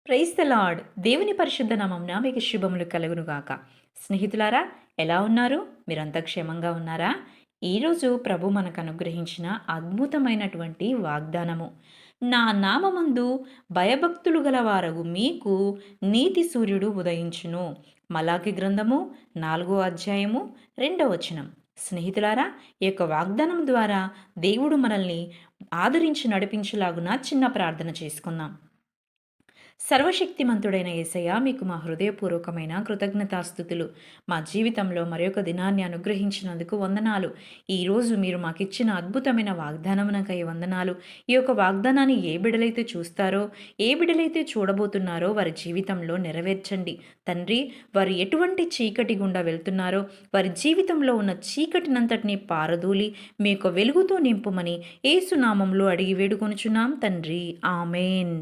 Praise the lord. దేవుని పరిశుద్ధ నామమున మీకు శుభములు కలుగునుగాక. స్నేహితులారా, ఎలా ఉన్నారు? మీరంతా క్షేమంగా ఉన్నారా? ఈరోజు ప్రభు మనకు అనుగ్రహించిన అద్భుతమైనటువంటి వాగ్దానము. నా నామమందు భయభక్తులు గలవారగు మీకు నీతి సూర్యుడు ఉదయించును. మలాకి గ్రంథము 4వ అధ్యాయము 2వ వచనం. స్నేహితులారా, ఈ యొక్క వాగ్దానం ద్వారా దేవుడు మనల్ని ఆదరించి నడిపించులాగున చిన్న ప్రార్థన చేసుకుందాం. సర్వశక్తిమంతుడైన యేసయ్య, మీకు మా హృదయపూర్వకమైన కృతజ్ఞతాస్థుతులు. మా జీవితంలో మరొక దినాన్ని అనుగ్రహించినందుకు వందనాలు. ఈరోజు మీరు మాకిచ్చిన అద్భుతమైన వాగ్దానమునకై వందనాలు. ఈ యొక్క వాగ్దానాన్ని ఏ బిడలైతే చూస్తారో, ఏ బిడలైతే చూడబోతున్నారో వారి జీవితంలో నెరవేర్చండి. తండ్రి, వారు ఎటువంటి చీకటి గుండా వెళ్తున్నారో వారి జీవితంలో ఉన్న చీకటినంతటినీ పారదూలి మీ యొక్క వెలుగుతో నింపుమని యేసు నామంలో అడిగి వేడుకొనుచున్నాం తండ్రి. ఆమెన్.